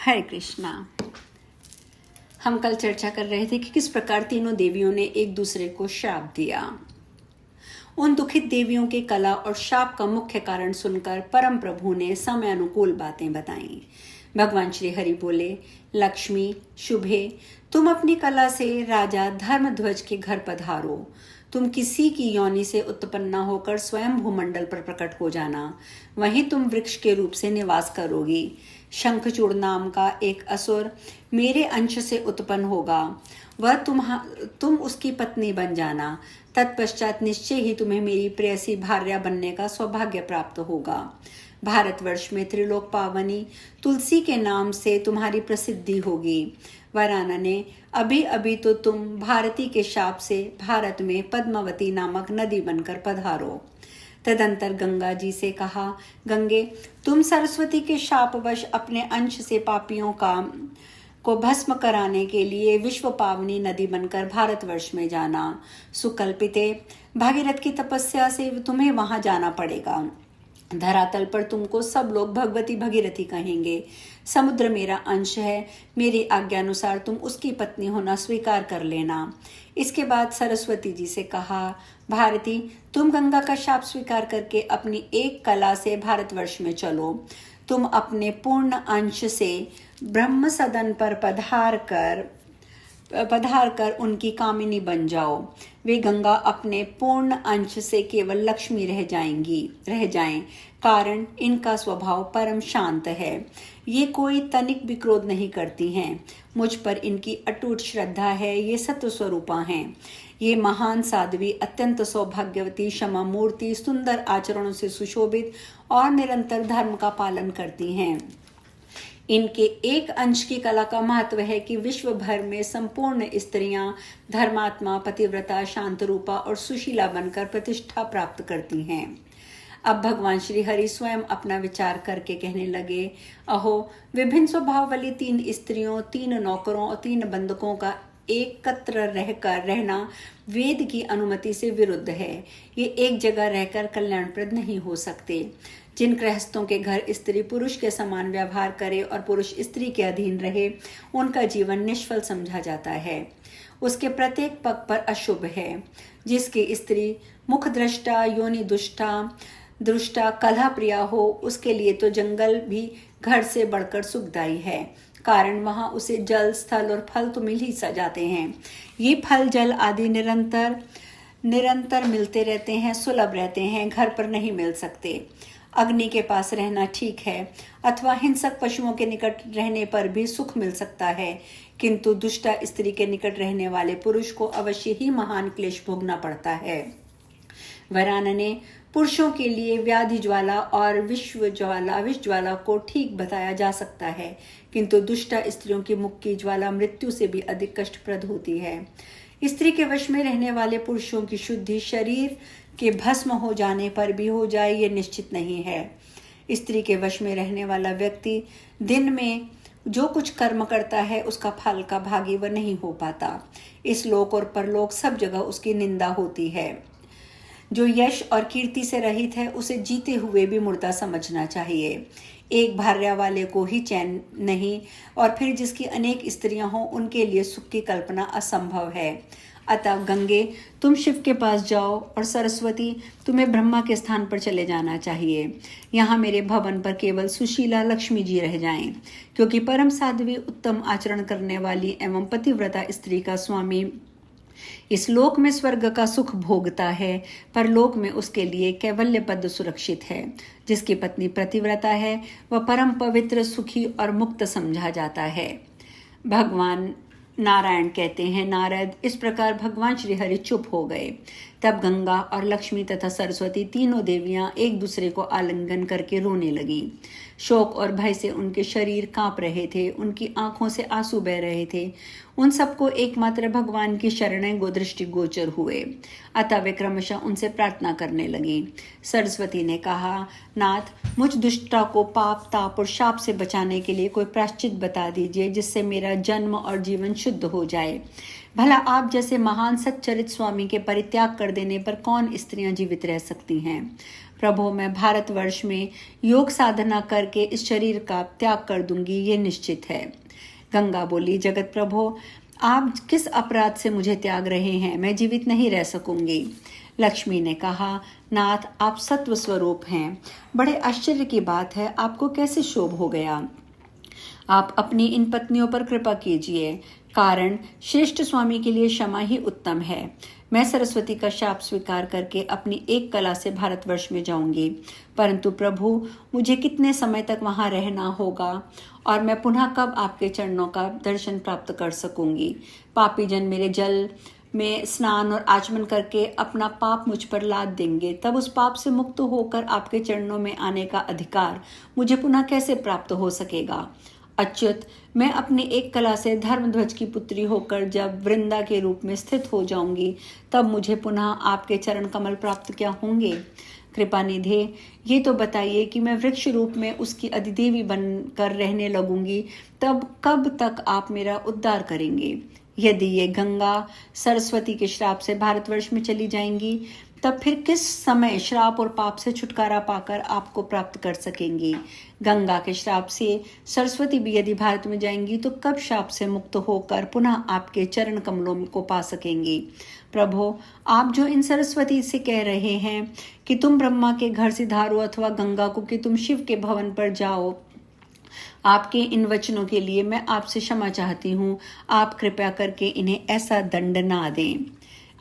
हरे कृष्णा। हम कल चर्चा कर रहे थे कि किस प्रकार तीनों देवियों ने एक दूसरे को श्राप दिया। उन दुखित देवियों के कला और शाप का मुख्य कारण सुनकर परम प्रभु ने समय अनुकूल बातें बताईं। भगवान श्री हरि बोले, लक्ष्मी, शुभे, तुम अपनी कला से राजा धर्मध्वज के घर पधारो। तुम किसी की योनि से उत्पन्न न होकर स्वयं भूमंडल पर प्रकट हो जाना, वहीं तुम वृक्ष के रूप से निवास करोगी। शंखचूड़ नाम का एक असुर मेरे अंश से उत्पन्न होगा, वह तुम उसकी पत्नी बन जाना। तत्पश्चात निश्चय ही तुम्हें मेरी प्रेयसी भार्या बनने का सौभाग्य प्राप्त होगा। भारतवर्ष में त्रिलोक पावनी तुलसी के नाम से तुम्हारी प्रसिद्धि होगी। वरानने, अभी अभी तो तुम भारती के शाप से भारत में पद्मावती नामक नदी बनकर पधारो। तदंतर गंगा जी से कहा, गंगे, तुम सरस्वती के शापवश अपने अंश से पापियों को भस्म कराने के लिए विश्व पावनी नदी बनकर भारतवर्ष में जाना। सुकल्पिते, भागीरथ की तपस्या से तुम्हें वहां जाना पड़ेगा। धरातल पर तुमको सब लोग भगवती भगीरथी कहेंगे। समुद्र मेरा अंश है, मेरी आज्ञानुसार तुम उसकी पत्नी होना स्वीकार कर लेना। इसके बाद सरस्वती जी से कहा, भारती, तुम गंगा का शाप स्वीकार करके अपनी एक कला से भारतवर्ष में चलो। तुम अपने पूर्ण अंश से ब्रह्म सदन पर पधार कर उनकी कामिनी बन जाओ। वे गंगा अपने पूर्ण अंश से केवल लक्ष्मी रह जाएं, कारण इनका स्वभाव परम शांत है। ये कोई तनिक भी क्रोध नहीं करती हैं। मुझ पर इनकी अटूट श्रद्धा है। ये सत्व स्वरूपा हैं। ये महान साध्वी अत्यंत सौभाग्यवती, क्षमा मूर्ति, सुंदर आचरणों से सुशोभित और निरंतर धर्म का पालन करती हैं। इनके एक अंश की कला का महत्व है कि विश्व भर में संपूर्ण स्त्रियां धर्मात्मा, पतिव्रता, शांत रूपा और सुशीला बनकर प्रतिष्ठा प्राप्त करती हैं। अब भगवान श्री हरि स्वयं अपना विचार करके कहने लगे, अहो, विभिन्न स्वभाव वाली 3 स्त्रियों, 3 नौकरों और 3 बंधकों का एकत्र रहना वेद की अनुमति से विरुद्ध है। ये एक जगह रहकर कल्याणप्रद नहीं हो सकते। जिन गृहस्थों के घर स्त्री पुरुष के समान व्यवहार करे और पुरुष स्त्री के अधीन रहे, उनका जीवन निष्फल समझा जाता है। उसके प्रत्येक पग पर अशुभ है। जिसकी स्त्री मुख दृष्टा, योनि दुष्टा, कलह प्रिया हो, उसके लिए तो जंगल भी घर से बढ़कर सुखदायी है, कारण वहां उसे जल, स्थल और फल तो मिल ही जाते हैं। ये फल, जल आदि निरंतर मिलते रहते हैं, सुलभ रहते हैं, घर पर नहीं मिल सकते। अग्नि के पास रहना ठीक है, अथवा हिंसक पशुओं के निकट रहने पर भी सुख मिल सकता है, किंतु दुष्टा स्त्री के निकट रहने वाले पुरुष को अवश्य ही महान क्लेश भोगना पड़ता है। वरानने, पुरुषों के लिए व्याधि ज्वाला और विष ज्वाला को ठीक बताया जा सकता है, किंतु दुष्टा स्त्रियों की मुख की ज्वाला मृत्यु से भी अधिक कष्टप्रद होती है। स्त्री के वश में रहने वाले पुरुषों की शुद्धि शरीर के भस्म हो जाने पर भी हो जाए, ये निश्चित नहीं है। स्त्री के वश में रहने वाला व्यक्ति दिन में जो कुछ कर्म करता है, उसका फल का भागी वह नहीं हो पाता। इस लोक और परलोक सब जगह उसकी निंदा होती है। जो यश और कीर्ति से रहित है, उसे जीते हुए भी मुर्दा समझना चाहिए। एक भार्या वाले को ही चैन नहीं, और फिर जिसकी अनेक स्त्रियां हों, उनके लिए सुख की कल्पना असंभव है। अतः गंगे, तुम शिव के पास जाओ, और सरस्वती, तुम्हें ब्रह्मा के स्थान पर चले जाना चाहिए। यहाँ मेरे भवन पर केवल सुशीला लक्ष्मी जी रह जाएं, क्योंकि परम साध्वी, उत्तम आचरण करने वाली एवं पतिव्रता स्त्री का स्वामी इस लोक में स्वर्ग का सुख भोगता है, पर लोक में उसके लिए कैवल्य पद सुरक्षित है। जिसकी पत्नी प्रतिव्रता है, वह परम पवित्र, सुखी और मुक्त समझा जाता है। भगवान नारायण कहते हैं, नारद, इस प्रकार भगवान श्री हरि चुप हो गए। तब गंगा और लक्ष्मी तथा सरस्वती तीनों देवियां एक दूसरे को आलिंगन करके रोने लगी। शोक और भय से उनके शरीर कांप रहे थे, उनकी आंखों से आंसू बह रहे थे। उन सबको एकमात्र भगवान की शरणें दृष्टि गोचर हुए। अतः वे क्रमशः उनसे प्रार्थना करने लगी। सरस्वती ने कहा, नाथ, मुझ दुष्टा को पाप, ताप और शाप से बचाने के लिए कोई प्रायश्चित बता दीजिए, जिससे मेरा जन्म और जीवन शुद्ध हो जाए। भला आप जैसे महान सच्चरित स्वामी के परित्याग कर देने पर कौन स्त्रियां जीवित रह सकती हैं। प्रभु, मैं भारतवर्ष में योग साधना करके इस शरीर का त्याग कर दूंगी, ये निश्चित है। गंगा बोली, जगत प्रभु, आप किस अपराध से मुझे त्याग रहे हैं? मैं जीवित नहीं रह सकूंगी। लक्ष्मी ने कहा, नाथ, आप सत्व स्वरूप हैं। बड़े आश्चर्य की बात है, आपको कैसे शोभ हो गया? आप अपनी इन पत्नियों पर कृपा कीजिए, कारण श्रेष्ठ स्वामी के लिए क्षमा ही उत्तम है। मैं सरस्वती का शाप स्वीकार करके अपनी एक कला से भारतवर्ष में जाऊंगी, परंतु प्रभु, मुझे कितने समय तक वहां रहना होगा और मैं पुनः कब आपके चरणों का दर्शन प्राप्त कर सकूंगी? पापी जन मेरे जल में स्नान और आचमन करके अपना पाप मुझ पर लाद देंगे, तब उस पाप से मुक्त होकर आपके चरणों में आने का अधिकार मुझे पुनः कैसे प्राप्त हो सकेगा? अच्युत, मैं अपने एक कला से धर्मध्वज की पुत्री होकर जब वृंदा के रूप में स्थित हो जाऊंगी, तब मुझे पुनः आपके चरण कमल प्राप्त क्या होंगे? कृपा निधे, ये तो बताइए कि मैं वृक्ष रूप में उसकी अधिदेवी बनकर रहने लगूंगी, तब कब तक आप मेरा उद्धार करेंगे? यदि ये गंगा सरस्वती के श्राप से भारतवर्ष में चली जाएंगी, तब फिर किस समय श्राप और पाप से छुटकारा पाकर आपको प्राप्त कर सकेंगी? गंगा के श्राप से सरस्वती भी यदि भारत में जाएंगी, तो कब श्राप से मुक्त होकर पुनः आपके चरण कमलों को पा सकेंगी? प्रभु, आप जो इन सरस्वती से कह रहे हैं कि तुम ब्रह्मा के घर सिधारो अथवा गंगा को कि तुम शिव के भवन पर जाओ, आपके इन वचनों के लिए मैं आपसे क्षमा चाहती हूँ। आप कृपया करके इन्हें ऐसा दंड ना दें।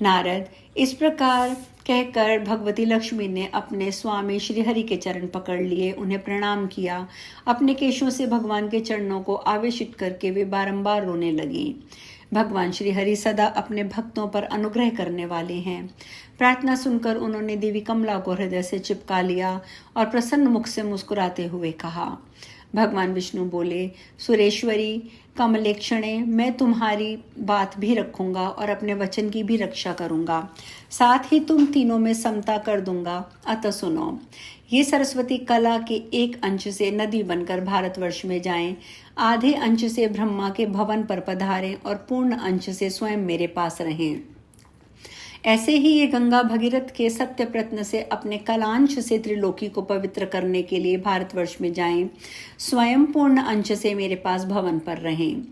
नारद, इस प्रकार कहकर भगवती लक्ष्मी ने अपने स्वामी श्रीहरि के चरण पकड़ लिए, उन्हें प्रणाम किया। अपने केशों से भगवान के चरणों को आवेशित करके वे बारंबार रोने लगी। भगवान श्रीहरि सदा अपने भक्तों पर अनुग्रह करने वाले हैं। प्रार्थना सुनकर उन्होंने देवी कमला को हृदय से चिपका लिया और प्रसन्न मुख से मुस्कुराते हुए कहा। भगवान विष्णु बोले, सुरेश्वरी कमलेक्षणे, मैं तुम्हारी बात भी रखूंगा और अपने वचन की भी रक्षा करूंगा, साथ ही तुम तीनों में समता कर दूंगा। अतः सुनो, ये सरस्वती कला के एक अंश से नदी बनकर भारतवर्ष में जाएं, आधे अंश से ब्रह्मा के भवन पर पधारें और पूर्ण अंश से स्वयं मेरे पास रहें। ऐसे ही ये गंगा भगीरथ के सत्य प्रत्न से अपने कलांश से त्रिलोकी को पवित्र करने के लिए भारतवर्ष में जाएं, स्वयं पूर्ण अंश से मेरे पास भवन पर रहें।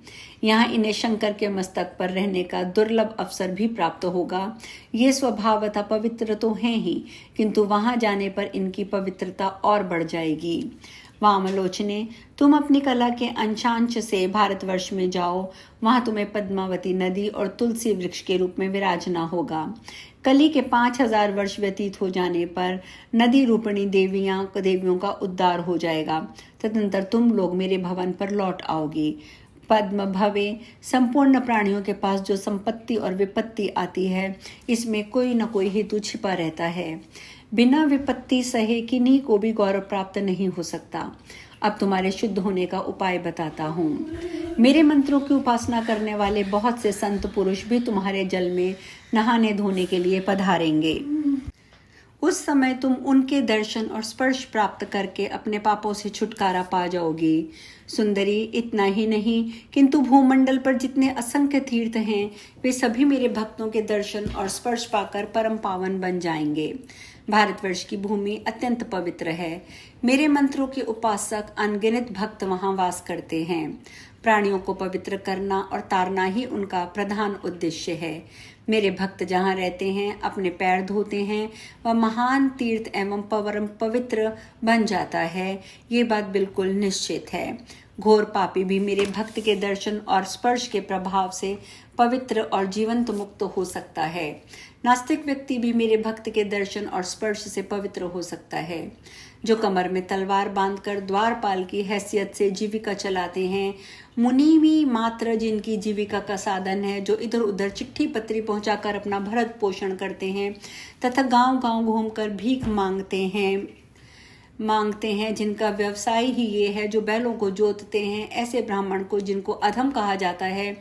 यहाँ इन्हें शंकर के मस्तक पर रहने का दुर्लभ अवसर भी प्राप्त होगा। ये स्वभावतः पवित्र तो हैं ही, किंतु वहां जाने पर इनकी पवित्रता और बढ़ जाएगी। वामलोचने, तुम अपनी कला के अंशांश से भारतवर्ष में जाओ, वहां तुम्हें पद्मावती नदी और तुलसी वृक्ष के रूप में विराजना होगा। कली के 5000 वर्ष व्यतीत हो जाने पर नदी रूपणी देवियों का उद्धार हो जाएगा। तदनंतर तुम लोग मेरे भवन पर लौट आओगी। पद्म भवे, संपूर्ण प्राणियों के पास जो संपत्ति और विपत्ति आती है, इसमें कोई न कोई हेतु छिपा रहता है। बिना विपत्ति सहे किन्हीं को भी गौरव प्राप्त नहीं हो सकता। अब तुम्हारे शुद्ध होने का उपाय बताता हूँ। मेरे मंत्रों की उपासना करने वाले बहुत से संत पुरुष भी तुम्हारे जल में नहाने धोने के लिए पधारेंगे। उस समय तुम उनके दर्शन और स्पर्श प्राप्त करके अपने पापों से छुटकारा पा जाओगी। सुंदरी, इतना ही नहीं किंतु भूमंडल पर जितने असंख्य तीर्थ हैं, वे सभी मेरे भक्तों के दर्शन और स्पर्श पाकर परम पावन बन जाएंगे। भारतवर्ष की भूमि अत्यंत पवित्र है। मेरे मंत्रों के उपासक अनगिनत भक्त वहां वास करते हैं। प्राणियों को पवित्र करना और तारना ही उनका प्रधान उद्देश्य है। मेरे भक्त जहाँ रहते हैं, अपने पैर धोते हैं, वह महान तीर्थ एवं परम पवित्र बन जाता है। ये बात बिल्कुल निश्चित है। घोर पापी भी मेरे भक्त के दर्शन और स्पर्श के प्रभाव से पवित्र और जीवंत मुक्त हो सकता है। नास्तिक व्यक्ति भी मेरे भक्त के दर्शन और स्पर्श से पवित्र हो सकता है। जो कमर में तलवार बांधकर द्वारपाल की हैसियत से जीविका चलाते हैं, मुनि भी मात्र जिनकी जीविका का साधन है, जो इधर उधर चिट्ठी पत्री पहुंचाकर अपना भरण पोषण करते हैं तथा गांव-गांव घूमकर भीख मांगते हैं, जिनका व्यवसाय ही ये है, जो बैलों को जोतते हैं, ऐसे ब्राह्मण को जिनको अधम कहा जाता है,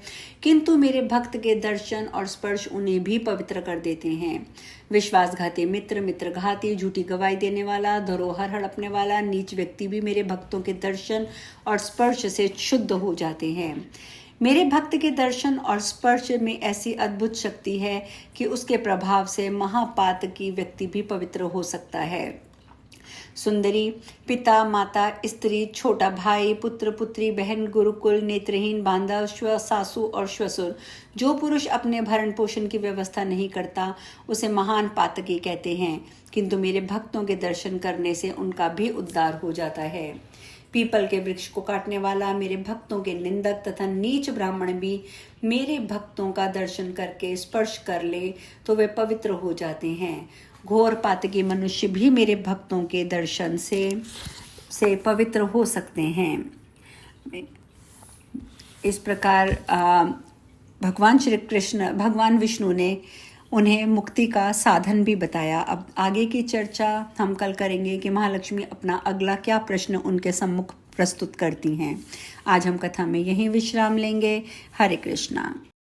किंतु मेरे भक्त के दर्शन और स्पर्श उन्हें भी पवित्र कर देते हैं। विश्वासघाती मित्र, मित्रघाती, झूठी गवाही देने वाला, धरोहर हड़पने वाला नीच व्यक्ति भी मेरे भक्तों के दर्शन और स्पर्श से शुद्ध हो जाते हैं। मेरे भक्त के दर्शन और स्पर्श में ऐसी अद्भुत शक्ति है कि उसके प्रभाव से महापातकी व्यक्ति भी पवित्र हो सकता है। सुंदरी, पिता, माता, स्त्री, छोटा भाई, पुत्र, पुत्री, बहन, गुरुकुल, नेत्रहीन, बांधव, सासू और श्वसुर, जो पुरुष अपने भरण पोषण की व्यवस्था नहीं करता उसे महान पातकी कहते हैं, किंतु मेरे भक्तों के दर्शन करने से उनका भी उद्धार हो जाता है। पीपल के वृक्ष को काटने वाला, मेरे भक्तों के निंदक तथा नीच ब्राह्मण भी मेरे भक्तों का दर्शन करके स्पर्श कर ले तो वे पवित्र हो जाते हैं। घोर पातकी मनुष्य भी मेरे भक्तों के दर्शन से पवित्र हो सकते हैं। इस प्रकार भगवान विष्णु ने उन्हें मुक्ति का साधन भी बताया। अब आगे की चर्चा हम कल करेंगे कि महालक्ष्मी अपना अगला क्या प्रश्न उनके सम्मुख प्रस्तुत करती हैं। आज हम कथा में यहीं विश्राम लेंगे। हरे कृष्णा।